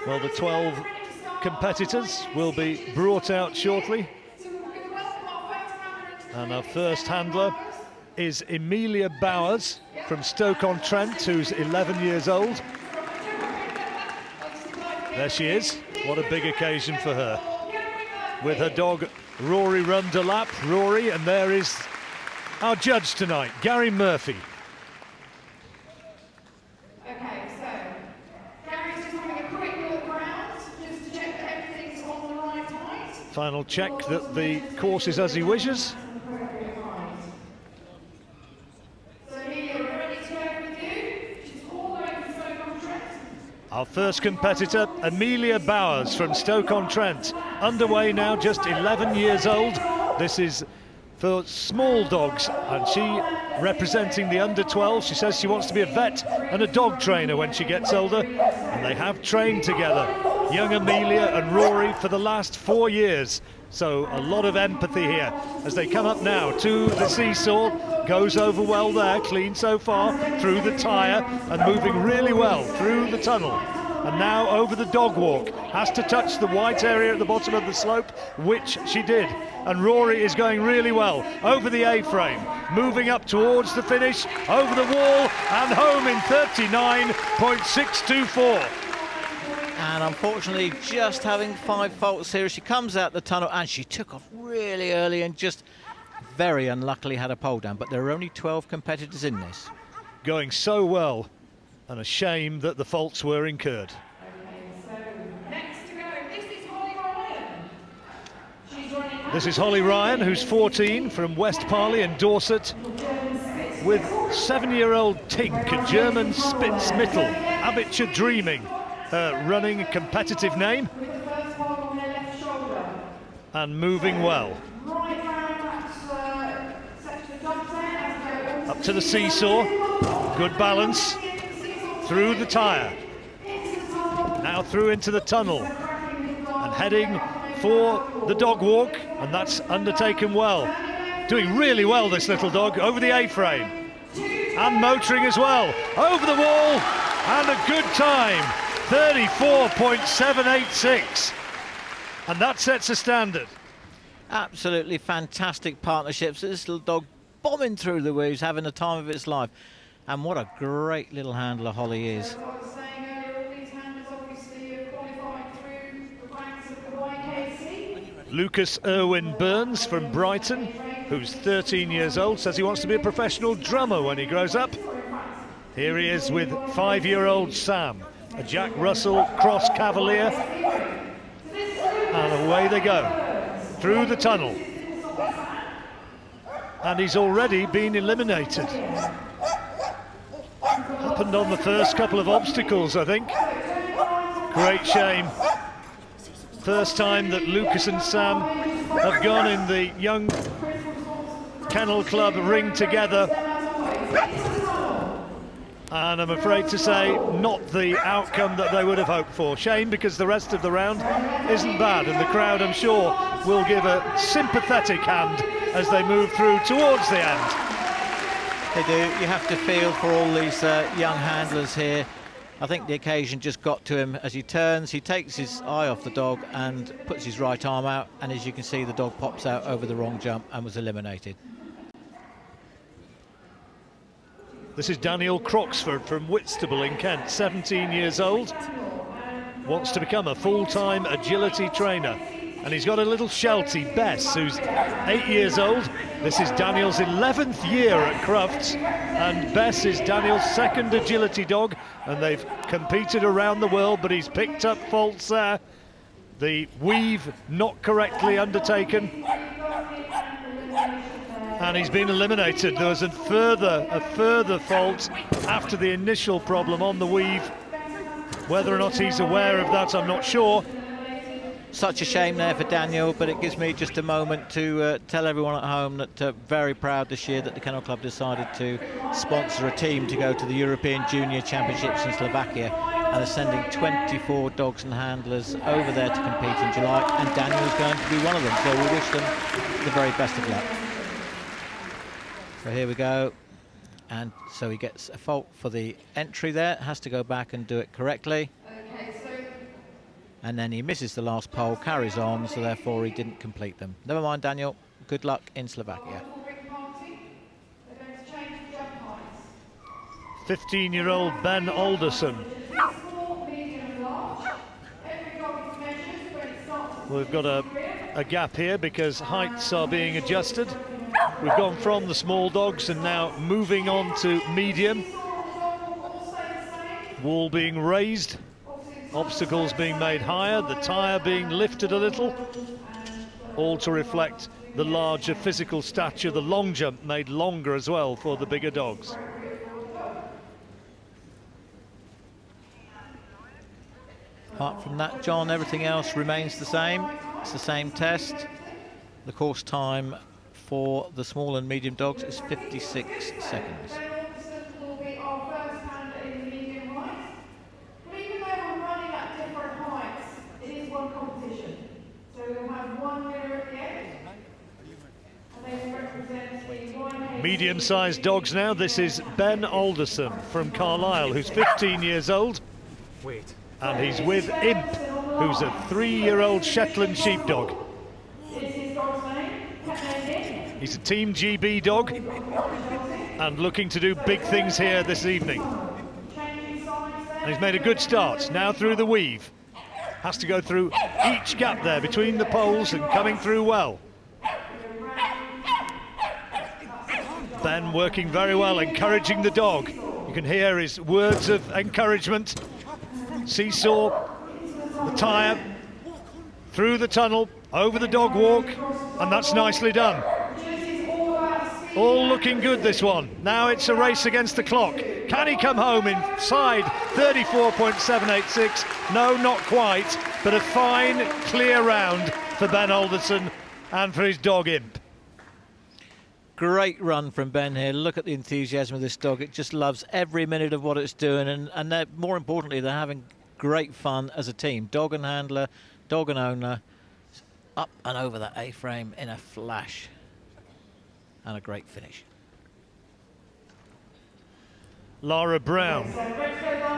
Well, the 12 competitors will be brought out shortly. And our first handler is Amelia Bowers from Stoke-on-Trent, who's 11 years old. There she is. What a big occasion for her. With her dog, Rory run de lap. Rory, and there is our judge tonight, Gary Murphy. Okay, so Gary's just having a quick look around, just to check that everything's on the right height. Final check that the course is as he wishes. Our first competitor, Amelia Bowers from Stoke-on-Trent, underway now, just 11 years old. This is for small dogs, and she representing the under-12. She says she wants to be a vet and a dog trainer when she gets older, and they have trained together, young Amelia and Rory, for the last 4 years. So a lot of empathy here as they come up now to the seesaw. Goes over well there, clean so far, through the tyre and moving really well through the tunnel. And now over the dog walk, has to touch the white area at the bottom of the slope, which she did. And Rory is going really well over the A-frame, moving up towards the finish, over the wall and home in 39.624. And unfortunately just having 5 faults here as she comes out the tunnel, and she took off really early and just very unluckily had a pole down, but there are only 12 competitors in this. Going so well, and a shame that the faults were incurred. Okay, so next to go, this is Holly Ryan. She's running. This is Holly Ryan, who's 14, from West Parley in Dorset, with 7-year-old Tink, a German Spitzmittel, Amateur Dreaming, her running competitive name, and moving well. Up to the seesaw, good balance, through the tyre, now through into the tunnel, and heading for the dog walk, and that's undertaken well. Doing really well, this little dog, over the A-frame, and motoring as well, over the wall, and a good time, 34.786, and that sets a standard. Absolutely fantastic partnerships. This little dog bombing through the waves, having the time of its life. And what a great little handler Holly is. So what I was saying earlier, all these handlers obviously have qualified through the ranks of the YKC. Lucas Irwin Burns from Brighton, who's 13 years old, says he wants to be a professional drummer when he grows up. Here he is with 5-year-old Sam, a Jack Russell Cross Cavalier, and away they go through the tunnel, and he's already been eliminated. Happened on the first couple of obstacles, I think. Great shame. First time that Lucas and Sam have gone in the young Kennel Club ring together, and I'm afraid to say not the outcome that they would have hoped for. Shame, because the rest of the round isn't bad, and the crowd, I'm sure, will give a sympathetic hand as they move through towards the end. They do. You have to feel for all these young handlers here. I think the occasion just got to him as he turns. He takes his eye off the dog and puts his right arm out, and as you can see, the dog pops out over the wrong jump and was eliminated. This is Daniel Crockford from Whitstable in Kent, 17 years old, wants to become a full-time agility trainer. And he's got a little Sheltie, Bess, who's 8 years old. This is Daniel's 11th year at Crufts, and Bess is Daniel's second agility dog, and they've competed around the world, but he's picked up faults there. The weave not correctly undertaken, and he's been eliminated. There was a further fault after the initial problem on the weave. Whether or not he's aware of that, I'm not sure. Such a shame there for Daniel, but it gives me just a moment to tell everyone at home that very proud this year that the Kennel Club decided to sponsor a team to go to the European Junior Championships in Slovakia, and are sending 24 dogs and handlers over there to compete in July, and Daniel's going to be one of them, so we wish them the very best of luck. So here we go, and so he gets a fault for the entry there, has to go back and do it correctly. Okay, so and then he misses the last pole, carries on, so therefore he didn't complete them. Never mind, Daniel. Good luck in Slovakia. 15-year-old Ben Alderson. We've got a gap here because heights are being adjusted. We've gone from the small dogs and now moving on to medium. Wall being raised, obstacles being made higher, the tyre being lifted a little, all to reflect the larger physical stature, the long jump made longer as well for the bigger dogs. Apart from that, John, everything else remains the same. It's the same test. The course time for the small and medium dogs is 56 seconds. Medium-sized dogs now. This is Ben Alderson from Carlisle, who's 15 years old. And he's with Imp, who's a 3-year-old Shetland sheepdog. He's a Team GB dog and looking to do big things here this evening. And he's made a good start, now through the weave. Has to go through each gap there between the poles and coming through well. Ben working very well, encouraging the dog. You can hear his words of encouragement. Seesaw, the tyre, through the tunnel, over the dog walk, and that's nicely done. All looking good, this one. Now it's a race against the clock. Can he come home inside 34.786? No, not quite, but a fine, clear round for Ben Alderson and for his dog Imp. Great run from Ben here. Look at the enthusiasm of this dog. It just loves every minute of what it's doing, and they're, more importantly, they're having great fun as a team. Dog and handler, dog and owner, up and over that A-frame in a flash. And a great finish. Lara Brown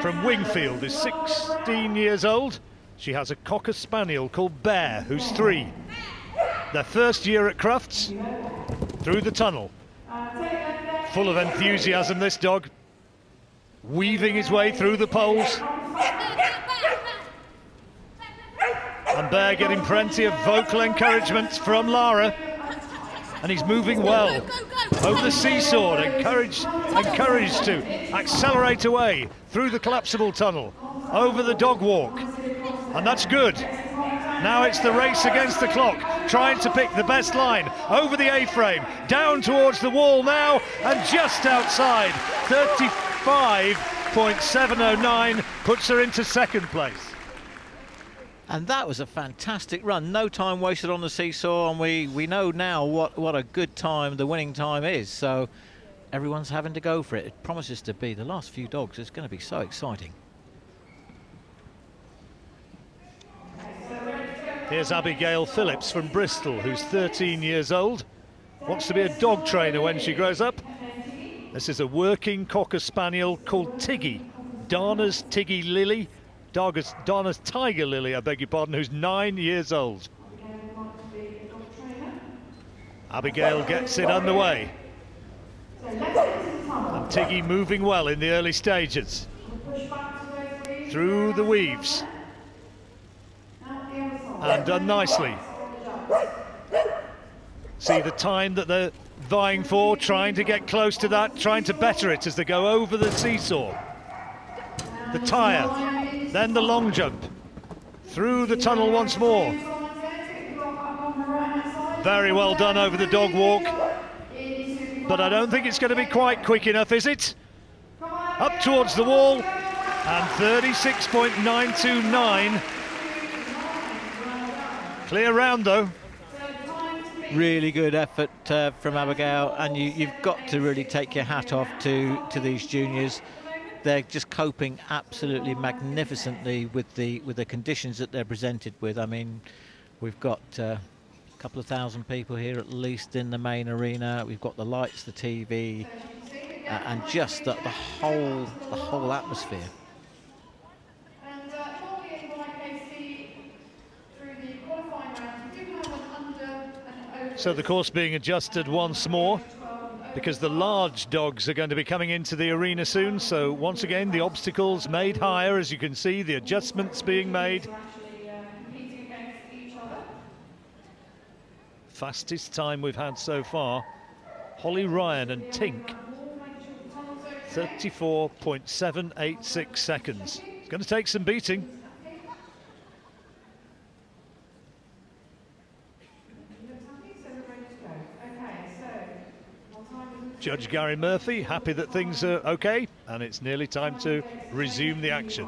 from Wingfield is 16 years old. She has a Cocker Spaniel called Bear, who's 3. Their first year at Crufts, through the tunnel. Full of enthusiasm, this dog, weaving his way through the poles. And Bear getting plenty of vocal encouragement from Lara. And he's moving well over the seesaw, encouraged to accelerate away through the collapsible tunnel, over the dog walk, and that's good. Now it's the race against the clock, trying to pick the best line over the A-frame, down towards the wall now, and just outside. 35.709 puts her into second place. And that was a fantastic run. No time wasted on the seesaw, and we know now what a good time the winning time is. So everyone's having to go for it. It promises to be, the last few dogs, it's going to be so exciting. Here's Abigail Phillips from Bristol, who's 13 years old. Wants to be a dog trainer when she grows up. This is a working Cocker Spaniel called Tiggy. Dana's Tiggy Lily. Dana's Tiger Lily, I beg your pardon, who's 9 years old. Abigail gets it underway. And Tiggy moving well in the early stages. Through the weaves. And done nicely. See the time that they're vying for, trying to get close to that, trying to better it as they go over the seesaw. The tyre, then the long jump, through the tunnel once more. Very well done over the dog walk, but I don't think it's going to be quite quick enough, is it? Up towards the wall, and 36.929. Clear round though. Really good effort from Abigail, and you've got to really take your hat off to these juniors. They're just coping absolutely magnificently with the conditions that they're presented with. I mean, we've got a couple of thousand people here at least in the main arena. We've got the lights, the TV, and just the whole atmosphere. And normally in YKC, So the course being adjusted once more, because the large dogs are going to be coming into the arena soon. So once again, the obstacles made higher, as you can see, the adjustments being made. Fastest time we've had so far, Holly Ryan and Tink, 34.786 seconds. It's going to take some beating. Judge Gary Murphy happy that things are okay, and it's nearly time to resume the action.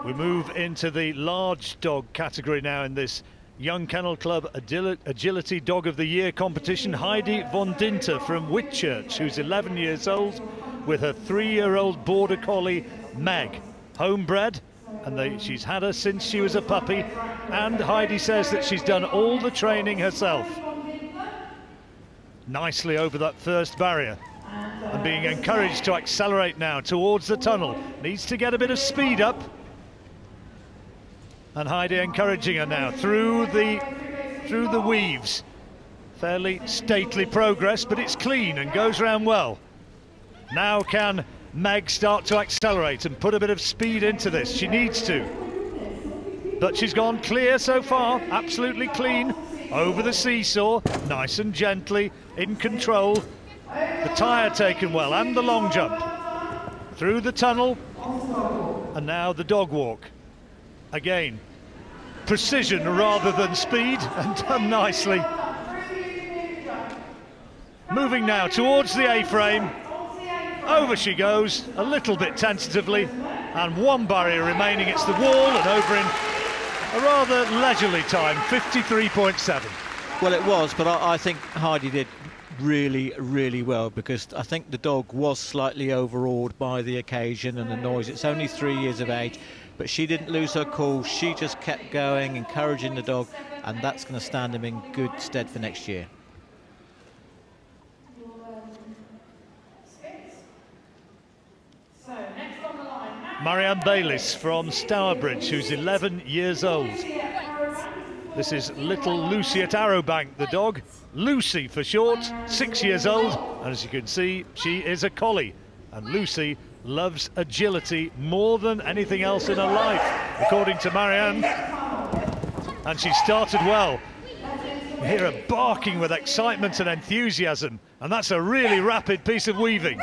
We move into the large dog category now in this Young Kennel Club Agility Dog of the Year competition. Heidi von Dinter from Whitchurch, who's 11 years old, with her 3-year-old border collie Meg, homebred, and she's had her since she was a puppy, and Heidi says that she's done all the training herself. Nicely over that first barrier, and being encouraged to accelerate now towards the tunnel. Needs to get a bit of speed up. And Heidi encouraging her now through the weaves. Fairly stately progress, but it's clean and goes round well. Now can Meg start to accelerate and put a bit of speed into this? She needs to. But she's gone clear so far, absolutely clean. Over the seesaw, nice and gently, in control. The tyre taken well, and the long jump. Through the tunnel, and now the dog walk. Again, precision rather than speed, and done nicely. Moving now towards the A-frame. Over she goes, a little bit tentatively, and one barrier remaining. It's the wall, and over in a rather leisurely time, 53.7. Well, it was, but I think Heidi did really, really well, because I think the dog was slightly overawed by the occasion and the noise. It's only 3 years of age, but she didn't lose her cool. She just kept going, encouraging the dog, and that's going to stand him in good stead for next year. Marianne Bayliss from Stourbridge, who's 11 years old. This is little Lucy at Arrowbank, the dog. Lucy for short, 6 years old, and as you can see, she is a collie. And Lucy loves agility more than anything else in her life, according to Marianne. And she started well. You hear her barking with excitement and enthusiasm, and that's a really rapid piece of weaving.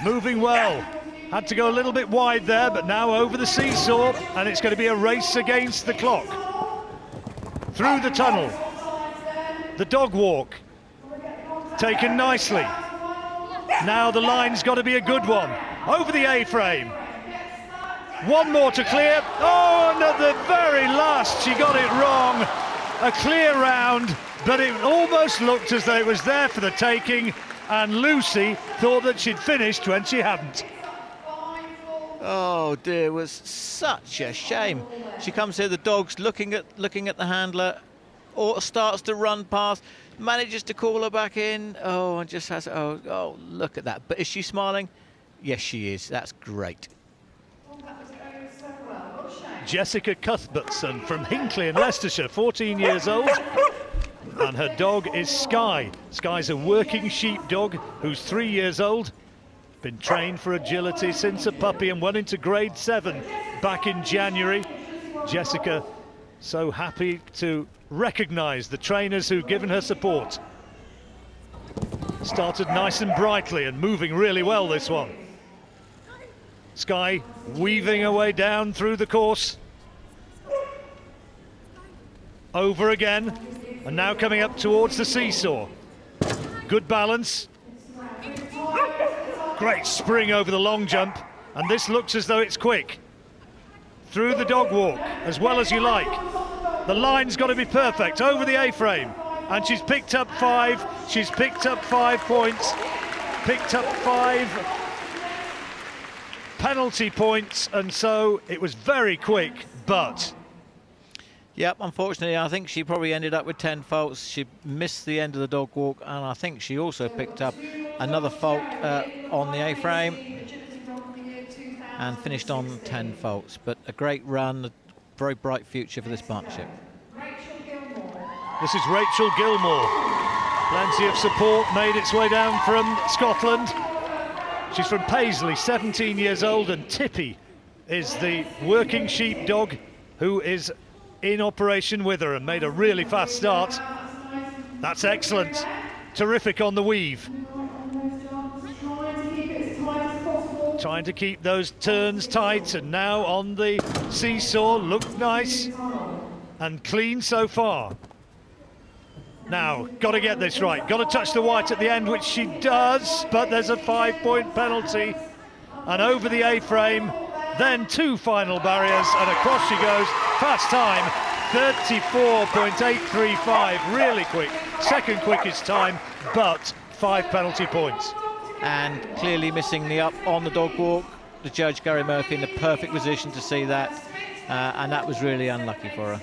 Moving well. Had to go a little bit wide there, but now over the seesaw, and it's going to be a race against the clock. Through the tunnel. The dog walk. Taken nicely. Now the line's got to be a good one. Over the A-frame. One more to clear. Oh, and at the very last, she got it wrong. A clear round, but it almost looked as though it was there for the taking, and Lucy thought that she'd finished when she hadn't. Oh dear, it was such a shame. She comes here, the dog's looking at the handler, or starts to run past, manages to call her back in. Oh, and just has, oh, look at that. But is she smiling? Yes, she is. That's great. Jessica Cuthbertson from Hinckley in Leicestershire, 14 years old. And her dog is Sky. Sky's a working sheepdog who's 3 years old. Been trained for agility since a puppy and went into grade 7 back in January. Jessica so happy to recognise the trainers who've given her support. Started nice and brightly and moving really well, this one. Sky weaving her way down through the course. Over again, and now coming up towards the seesaw. Good balance. Great spring over the long jump, and this looks as though it's quick. Through the dog walk, as well as you like. The line's got to be perfect over the A-frame. And she's picked up 5. She's picked up 5 points. Picked up 5 penalty points. And so it was very quick, but... Yep, unfortunately, I think she probably ended up with 10 faults. She missed the end of the dog walk, and I think she also picked up another fault on the A-frame and finished on 10 faults. But a great run, a very bright future for this partnership. This is Rachel Gilmore. Plenty of support made its way down from Scotland. She's from Paisley, 17 years old, and Tippy is the working sheepdog who is in operation with her and made a really fast start. That's excellent. Terrific on the weave. Trying to keep those turns tight, and now on the seesaw. Looked nice and clean so far. Now, got to get this right. Got to touch the white at the end, which she does, but there's a 5-point penalty. And over the A-frame, then 2 final barriers, and across she goes. Fast time, 34.835, really quick. Second quickest time, but 5 penalty points. And clearly missing the up on the dog walk. The judge, Gary Murphy, in the perfect position to see that, and that was really unlucky for her.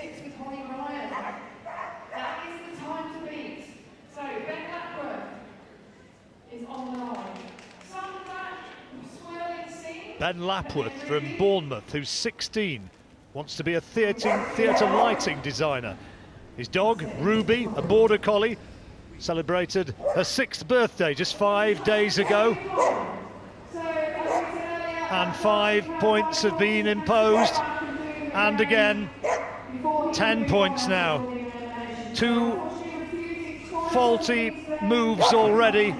Ben Lapworth from Bournemouth, who's 16, wants to be a theatre lighting designer. His dog, Ruby, a border collie, celebrated her 6th birthday just 5 days ago. And 5 points have been imposed. And again, 10 points now. 2 faulty moves already.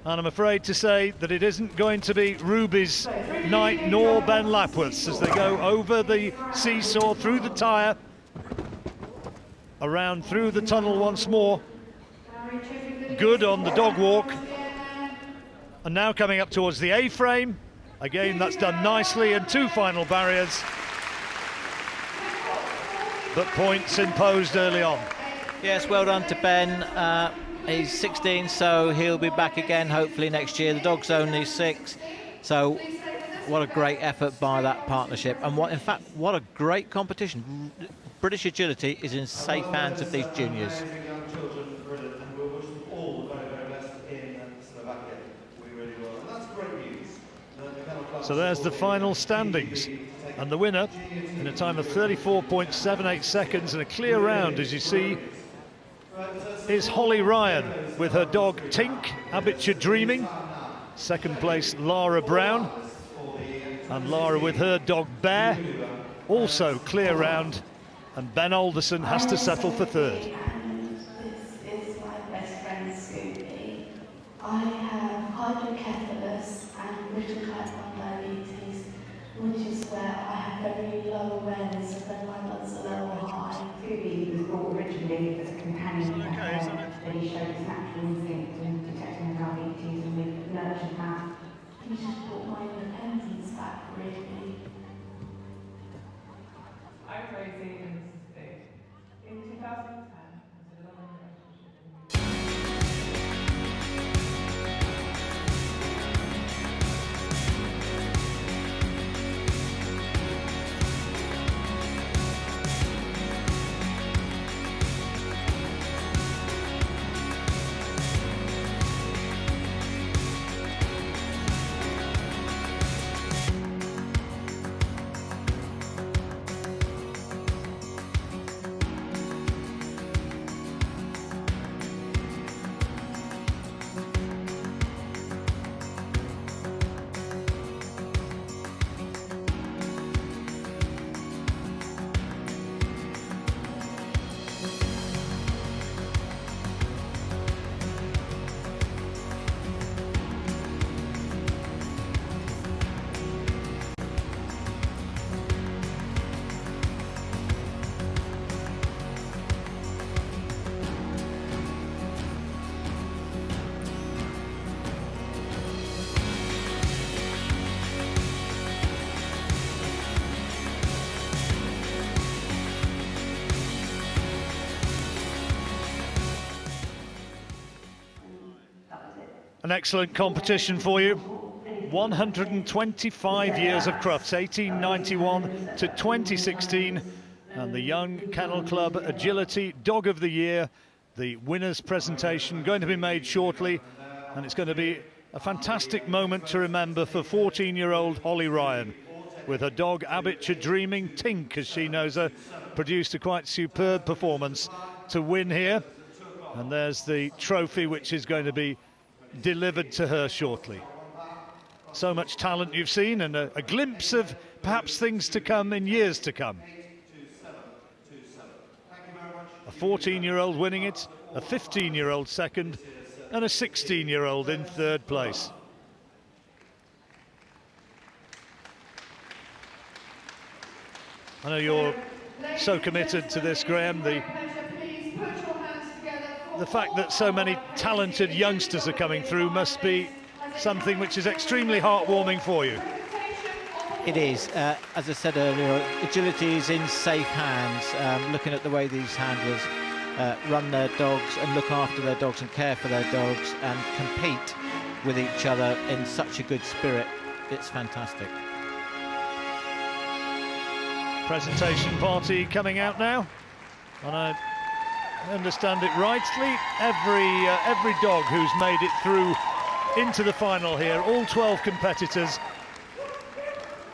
And I'm afraid to say that it isn't going to be Ruby's night nor Ben Lapworth's as they go over the seesaw, through the tyre, around through the tunnel once more. Good on the dog walk. And now coming up towards the A-frame. Again, that's done nicely, and 2 final barriers. But points imposed early on. Yes, well done to Ben. He's 16, so he'll be back again hopefully next year. The dog's only 6, so what a great effort by that partnership, and what a great competition. British agility is in safe hands of these juniors. So there's the final standings, and the winner in a time of 34.78 seconds and a clear round, as you see, is Holly Ryan with her dog Tink, Habitual Dreaming. Second place, Lara Brown, and Lara with her dog Bear. Also clear round, and Ben Alderson has to settle for 3rd. This is my best friend Scooby. I have hydrocephalus and brittle type 1 diabetes, which is where I have very low awareness of when my blood's low or high. Scooby was brought originally as a companion for her, but he showed his natural instinct in detecting her diabetes, and we've nurtured that. He just brought my independence back, really. I'm Rosie and this is Big. In 2010, An excellent competition for you. 125 years of Crufts, 1891 to 2016, and the Young Kennel Club Agility Dog of the Year. The winner's presentation going to be made shortly, and it's going to be a fantastic moment to remember for 14-year-old Holly Ryan, with her dog Abigail Dreaming, Tink as she knows her, produced a quite superb performance to win here. And there's the trophy which is going to be delivered to her shortly. So much talent you've seen, and a glimpse of perhaps things to come in years to come. A 14-year-old winning it, a 15-year-old second, and a 16-year-old in third place. I know you're so committed to this, Graham. The fact that so many talented youngsters are coming through must be something which is extremely heartwarming for you. It is. As I said earlier, agility is in safe hands. Looking at the way these handlers run their dogs and look after their dogs and care for their dogs and compete with each other in such a good spirit, it's fantastic. Presentation party coming out now, and I understand it rightly, every dog who's made it through into the final here, all 12 competitors,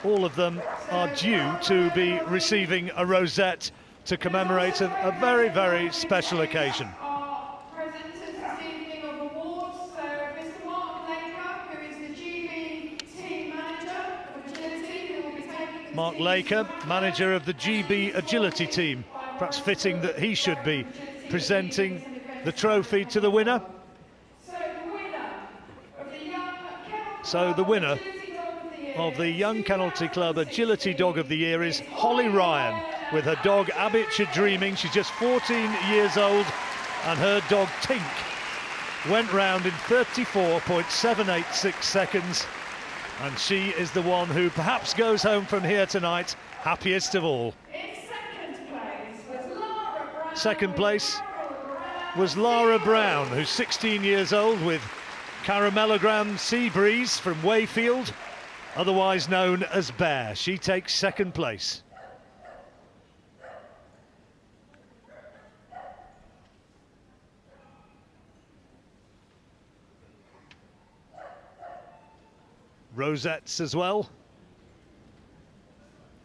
all of them are due to be receiving a rosette to commemorate a very, very special occasion. Our presenters this evening of awards, so Mr. Mark Laker, who is the GB team manager of agility, who will be taking Mark Laker, manager of the GB agility team, perhaps fitting that he should be presenting the trophy to the winner. So the winner of the Young Kennelty Club Agility Dog of the Year is Holly Ryan, with her dog Abigail Dreaming. She's just 14 years old, and her dog Tink went round in 34.786 seconds, and she is the one who perhaps goes home from here tonight happiest of all. Second place was Lara Brown, who's 16 years old, with Caramellogram Sea Breeze from Wayfield, otherwise known as Bear. She takes second place. Rosettes as well.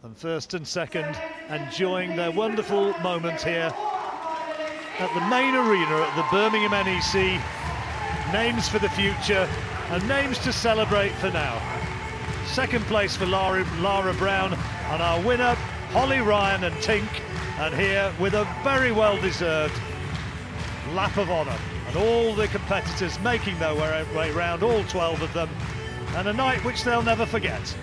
And first and second enjoying their wonderful moment here at the main arena at the Birmingham NEC. Names for the future and names to celebrate for now. Second place for Lara Brown, and our winner Holly Ryan and Tink, and here with a very well-deserved lap of honour, and all the competitors making their way round, all 12 of them, and a night which they'll never forget.